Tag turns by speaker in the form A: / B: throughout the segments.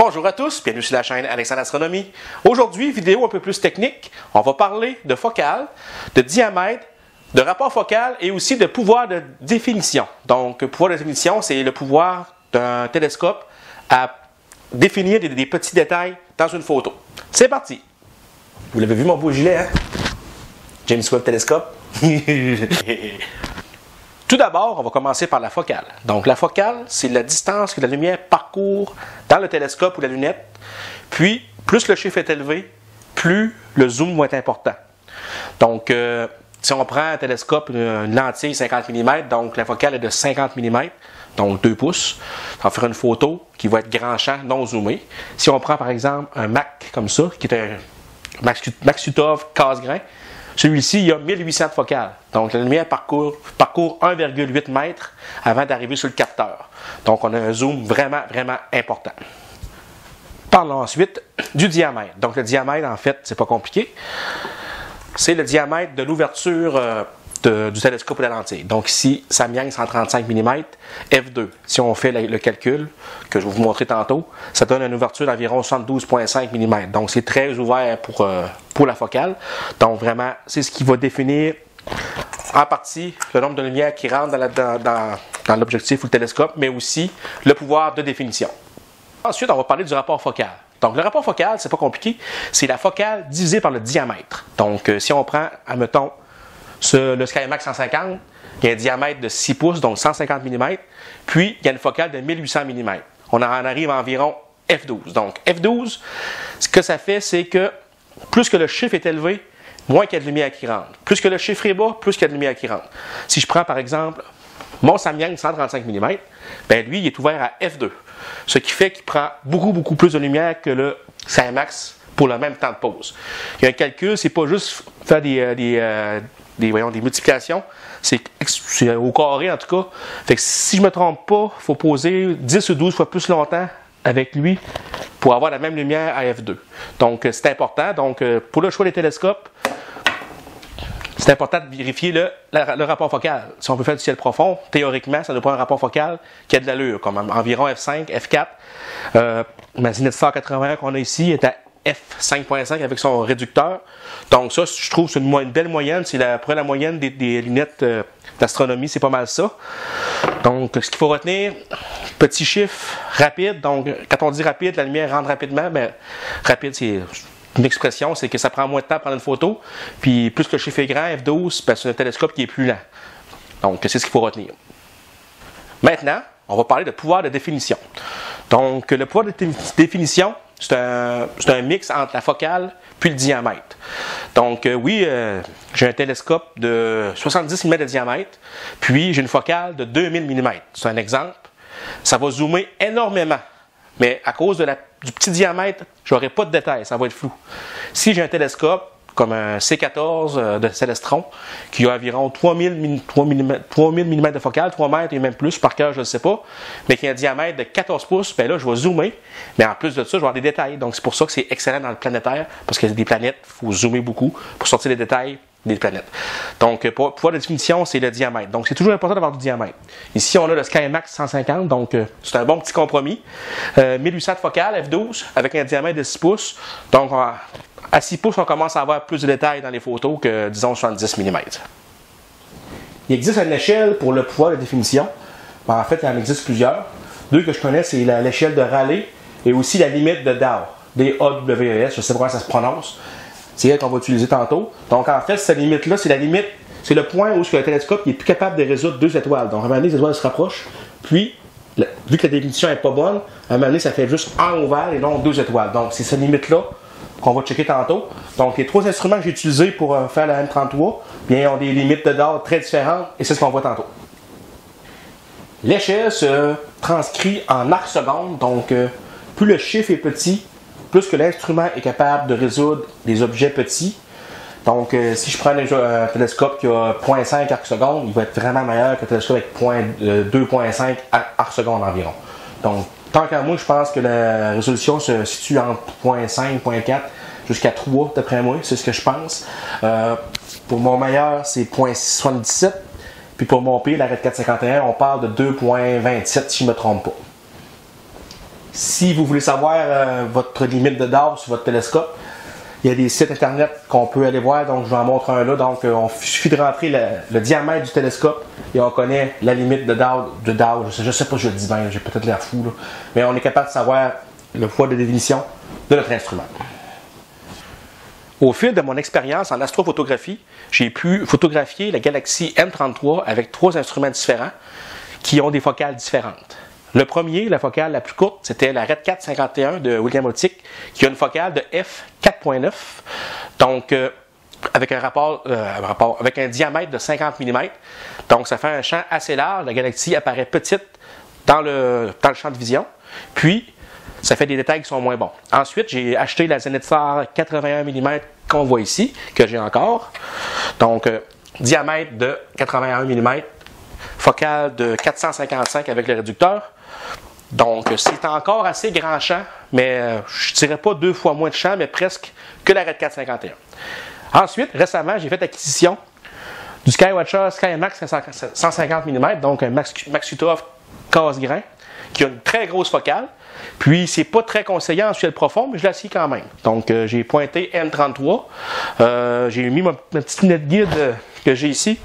A: Bonjour à tous, bienvenue sur la chaîne Alexandre Astronomie. Aujourd'hui, vidéo un peu plus technique. On va parler de focale, de diamètre, de rapport focal et aussi de pouvoir de définition. Donc, pouvoir de définition, c'est le pouvoir d'un télescope à définir des petits détails dans une photo. C'est parti! Vous l'avez vu mon beau gilet, hein? James Webb Télescope. Tout d'abord, on va commencer par la focale. Donc, la focale, c'est la distance que la lumière parcourt dans le télescope ou la lunette. Puis, plus le chiffre est élevé, plus le zoom va être important. Donc, si on prend un télescope, une lentille 50 mm, donc la focale est de 50 mm, donc 2 pouces, ça va faire une photo qui va être grand champ, non zoomé. Si on prend par exemple un Mac comme ça, qui est un Max-Utov casse-grain, celui-ci, il y a 1800 de focale. Donc, la lumière parcourt 1,8 m avant d'arriver sur le capteur. Donc, on a un zoom vraiment important. Parlons ensuite du diamètre. Donc, le diamètre, en fait, c'est pas compliqué. C'est le diamètre de l'ouverture du télescope ou de la lentille. Donc, ici, Samyang 135 mm, f2. Si on fait le calcul, que je vais vous montrer tantôt, ça donne une ouverture d'environ 72,5 mm. Donc, c'est très ouvert pour la focale. Donc, vraiment, c'est ce qui va définir en partie le nombre de lumières qui rentrent dans l'objectif ou le télescope, mais aussi le pouvoir de définition. Ensuite, on va parler du rapport focal. Donc, le rapport focal, c'est pas compliqué, c'est la focale divisée par le diamètre. Donc, si on prend, admettons, le SkyMax 150, il y a un diamètre de 6 pouces, donc 150 mm, puis il y a une focale de 1800 mm. On en arrive à environ f12. Donc, f12, ce que ça fait, c'est que plus que le chiffre est élevé, moins qu'il y a de lumière qui rentre. Plus que le chiffre est bas, plus qu'il y a de lumière qui rentre. Si je prends, par exemple, mon Samyang 135 mm, ben lui, il est ouvert à f2. Ce qui fait qu'il prend beaucoup plus de lumière que le SkyMax pour le même temps de pause. Il y a un calcul, c'est pas juste faire des multiplications, c'est au carré en tout cas. Fait que si je me trompe pas, il faut poser 10 ou 12 fois plus longtemps avec lui pour avoir la même lumière à f2. Donc c'est important. Donc pour le choix des télescopes, c'est important de vérifier le rapport focal. Si on veut faire du ciel profond, théoriquement, ça doit prendre un rapport focal qui a de l'allure, comme environ f5, f4. Ma Zenith Star 81 qu'on a ici est à f5.5 avec son réducteur. Donc ça, je trouve que c'est une belle moyenne. C'est après la moyenne des lunettes d'astronomie, c'est pas mal ça. Donc, ce qu'il faut retenir, petit chiffre rapide. Donc, quand on dit rapide, la lumière rentre rapidement. Mais rapide, c'est une expression, c'est que ça prend moins de temps à prendre une photo. Puis, plus que le chiffre est grand, f12, ben, c'est un télescope qui est plus lent. Donc, c'est ce qu'il faut retenir. Maintenant, on va parler de pouvoir de définition. Donc, le pouvoir de définition, c'est un mix entre la focale puis le diamètre. Donc, oui, j'ai un télescope de 70 mm de diamètre, puis j'ai une focale de 2000 mm. C'est un exemple. Ça va zoomer énormément, mais à cause du petit diamètre, je n'aurai pas de détails, ça va être flou. Si j'ai un télescope comme un C14 de Celestron, qui a environ 3000 mm de focale, 3 mètres et même plus, par cœur, je ne sais pas, mais qui a un diamètre de 14 pouces, bien là, je vais zoomer, mais en plus de ça, je vais avoir des détails. Donc, c'est pour ça que c'est excellent dans le planétaire, parce qu'il y a des planètes, il faut zoomer beaucoup pour sortir les détails des planètes. Donc, pour pouvoir de définition, c'est le diamètre. Donc, c'est toujours important d'avoir du diamètre. Ici, on a le SkyMax 150, donc c'est un bon petit compromis. 1800 de focale, f12, avec un diamètre de 6 pouces. Donc, à 6 pouces, on commence à avoir plus de détails dans les photos que, disons, 70 mm. Il existe une échelle pour le pouvoir de définition. Ben, en fait, il en existe plusieurs. Deux que je connais, c'est l'échelle de Rayleigh et aussi la limite de Dow. D-A-W-E-S, je ne sais pas comment ça se prononce. C'est elle qu'on va utiliser tantôt. Donc, en fait, cette limite-là, c'est la limite, c'est le point où le télescope n'est plus capable de résoudre 2 étoiles. Donc, à un moment donné, les étoiles se rapprochent. Puis, vu que la définition n'est pas bonne, à un moment donné, ça fait juste un ovale et non 2 étoiles. Donc, c'est cette limite-là qu'on va checker tantôt. Donc, les 3 instruments que j'ai utilisés pour faire la M33, bien, ont des limites de d'or très différentes et c'est ce qu'on voit tantôt. L'échelle se transcrit en arcs secondes. Donc, plus le chiffre est petit, plus que l'instrument est capable de résoudre des objets petits. Donc, si je prends un télescope qui a 0.5 arcs secondes, il va être vraiment meilleur qu'un télescope avec 2.5 arcs secondes environ. Donc, tant qu'à moi, je pense que la résolution se situe entre 0.5, 0.4 jusqu'à 3, d'après moi, c'est ce que je pense. Pour mon meilleur, c'est 0.77. Puis pour mon pire, la RED 451, on parle de 2.27 si je ne me trompe pas. Si vous voulez savoir votre limite de DAW sur votre télescope, il y a des sites internet qu'on peut aller voir, donc je vous en montre un là. Donc, il suffit de rentrer le diamètre du télescope et on connaît la limite de DAW. Je sais pas si je le dis bien, j'ai peut-être l'air fou, là, mais on est capable de savoir le poids de définition de notre instrument. Au fil de mon expérience en astrophotographie, j'ai pu photographier la galaxie M33 avec 3 instruments différents qui ont des focales différentes. Le premier, la focale la plus courte, c'était la Red 451 de William Optic, qui a une focale de f4.9, donc avec avec un diamètre de 50 mm. Donc ça fait un champ assez large, la galaxie apparaît petite dans le champ de vision, puis ça fait des détails qui sont moins bons. Ensuite, j'ai acheté la Zenith Star 81 mm qu'on voit ici, que j'ai encore. Donc, diamètre de 81 mm, focale de 455 avec le réducteur. Donc, c'est encore assez grand champ, mais je ne dirais pas 2 fois moins de champ, mais presque que la Red 451. Ensuite, récemment, j'ai fait l'acquisition du Skywatcher SkyMax 150 mm, donc un Maxutov casse-grain, qui a une très grosse focale. Puis, c'est pas très conseillé en ciel profond, mais je l'assis quand même. Donc, j'ai pointé M33. J'ai mis ma petite lunette guide que j'ai ici,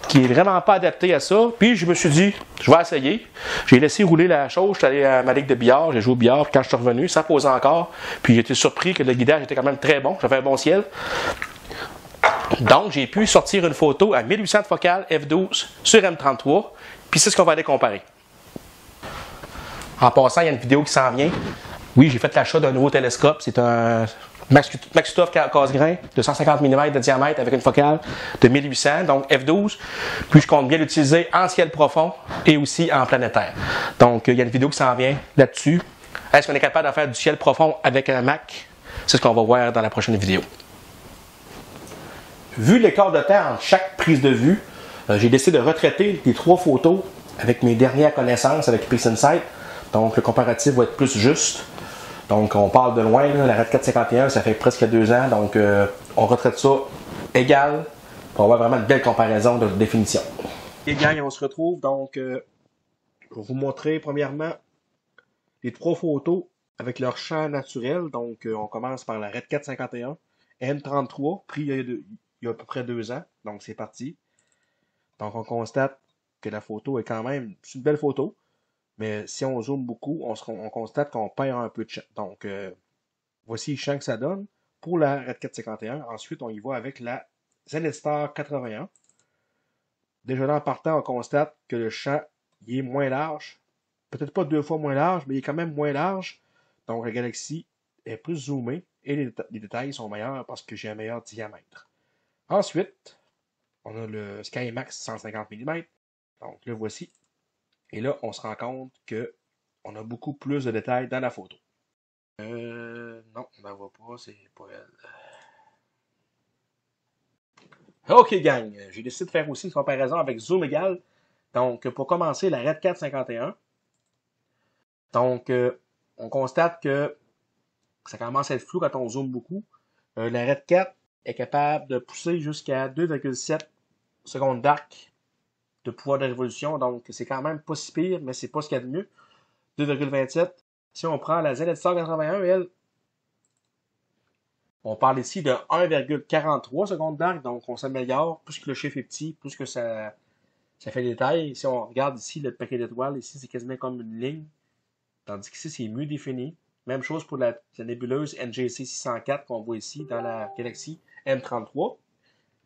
A: qui est vraiment pas adaptée à ça. Puis, je me suis dit, je vais essayer. J'ai laissé rouler la chose. Je suis allé à ma ligue de billard, j'ai joué au billard. Puis, quand je suis revenu, ça posait encore. Puis, j'ai été surpris que le guidage était quand même très bon. J'avais un bon ciel. Donc, j'ai pu sortir une photo à 1800 de focale f12 sur M33. Puis, c'est ce qu'on va aller comparer. En passant, il y a une vidéo qui s'en vient. Oui, j'ai fait l'achat d'un nouveau télescope. C'est un Maxutov casse-grain de 150 mm de diamètre avec une focale de 1800, donc f12. Puis je compte bien l'utiliser en ciel profond et aussi en planétaire. Donc, il y a une vidéo qui s'en vient là-dessus. Est-ce qu'on est capable de faire du ciel profond avec un Mac? C'est ce qu'on va voir dans la prochaine vidéo. Vu l'écart de temps entre chaque prise de vue, j'ai décidé de retraiter les 3 photos avec mes dernières connaissances avec PixInsight. Donc, le comparatif va être plus juste. Donc, on parle de loin. Là, la Red 451, ça fait presque 2 ans. Donc, on retraite ça égal pour avoir vraiment une belle comparaison de définition. Les gars, on se retrouve. Donc, je vais vous montrer premièrement les 3 photos avec leur champ naturel. Donc, on commence par la Red 451 M33, pris il y a à peu près 2 ans. Donc, c'est parti. Donc, on constate que la photo est quand même une belle photo. Mais si on zoome beaucoup, on constate qu'on perd un peu de champ. Donc, voici le champ que ça donne pour la Red 451. Ensuite, on y va avec la Zenith Star 81. Déjà là, en partant, on constate que le champ il est moins large. Peut-être pas 2 fois moins large, mais il est quand même moins large. Donc, la galaxie est plus zoomée et les détails sont meilleurs parce que j'ai un meilleur diamètre. Ensuite, on a le SkyMax 150 mm. Donc, le voici. Et là, on se rend compte qu'on a beaucoup plus de détails dans la photo. Non, on n'en voit pas, c'est pas elle. Ok, gang, j'ai décidé de faire aussi une comparaison avec zoom égal. Donc, pour commencer, la Red 451. Donc, on constate que ça commence à être flou quand on zoome beaucoup. La Red 4 est capable de pousser jusqu'à 2,7 secondes d'arc de pouvoir de révolution. Donc, c'est quand même pas si pire, mais c'est pas ce qu'il y a de mieux. 2,27. Si on prend la Zenith Star 81, elle, on parle ici de 1,43 secondes d'arc. Donc, on s'améliore. Plus que le chiffre est petit, plus que ça fait des détails. Si on regarde ici le paquet d'étoiles, ici, c'est quasiment comme une ligne. Tandis qu'ici, c'est mieux défini. Même chose pour la nébuleuse NGC 604 qu'on voit ici dans la galaxie M33.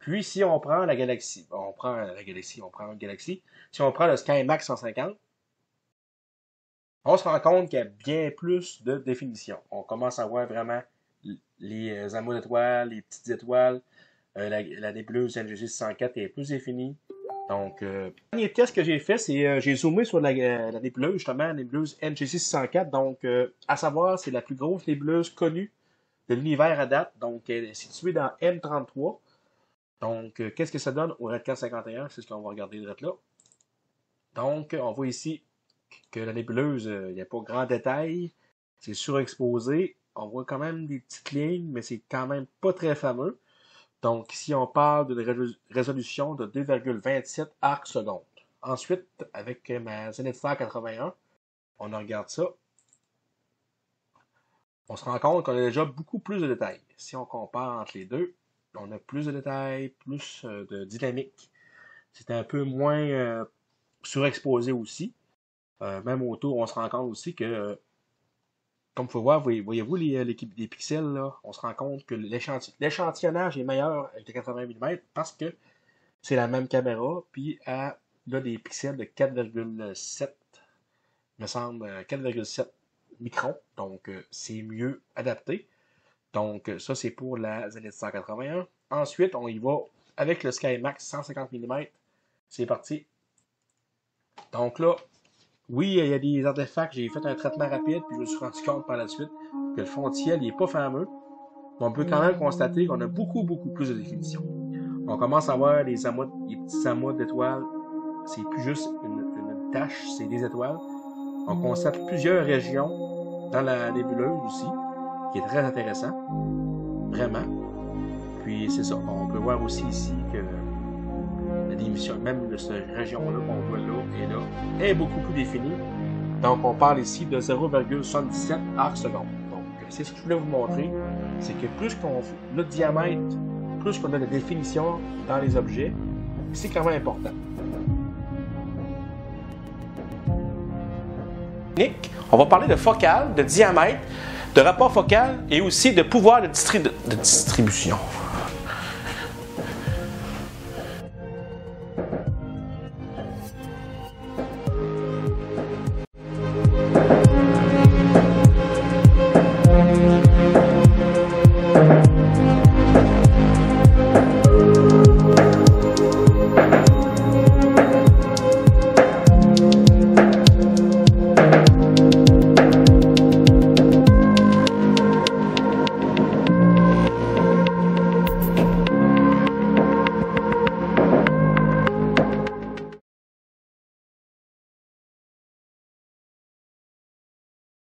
A: Puis, si on prend la galaxie, on prend une galaxie. Si on prend le SkyMax 150, on se rend compte qu'il y a bien plus de définition. On commence à voir vraiment les amas d'étoiles, les petites étoiles. La nébuleuse NGC 604 est plus définie. Donc, le dernier test que j'ai fait, c'est j'ai zoomé sur la nébuleuse, justement, la nébuleuse NGC 604. Donc, à savoir, c'est la plus grosse nébuleuse connue de l'univers à date. Donc, elle est située dans M33. Donc, qu'est-ce que ça donne au Red 451? C'est ce qu'on va regarder là. Donc, on voit ici que la nébuleuse, il n'y a pas grand détail. C'est surexposé. On voit quand même des petites lignes, mais c'est quand même pas très fameux. Donc, ici, on parle d'une résolution de 2,27 arcs secondes. Ensuite, avec ma Zenith Star 81, on regarde ça. on se rend compte qu'on a déjà beaucoup plus de détails. Si on compare entre les deux, on a plus de détails, plus de dynamique. C'est un peu moins surexposé aussi. Même autour, on se rend compte aussi que, comme vous pouvez voir, voyez-vous les pixels, là, on se rend compte que l'échantillonnage est meilleur avec les 80 mm parce que c'est la même caméra, puis elle a des pixels de 4,7, me semble, 4,7 microns, donc c'est mieux adapté. Donc ça, c'est pour la Zenith 181. Ensuite, on y va avec le SkyMax 150 mm. C'est parti. Donc là, oui, il y a des artefacts. J'ai fait un traitement rapide, puis je me suis rendu compte par la suite que le fond de ciel n'est pas fameux. Mais on peut quand même constater qu'on a beaucoup plus de définition. On commence à voir les petits amas d'étoiles. C'est plus juste une tache, c'est des étoiles. On constate plusieurs régions dans la nébuleuse aussi, qui est très intéressant. Vraiment. Puis c'est ça. On peut voir aussi ici que la démission, même de cette région-là qu'on voit là et là, est beaucoup plus définie. Donc on parle ici de 0,77 arcs secondes. Donc c'est ce que je voulais vous montrer. C'est que plus qu'on a de diamètre, plus qu'on a de définition dans les objets, c'est quand même important. On va parler de focale, de diamètre, de rapport focal et aussi de pouvoir de distribution.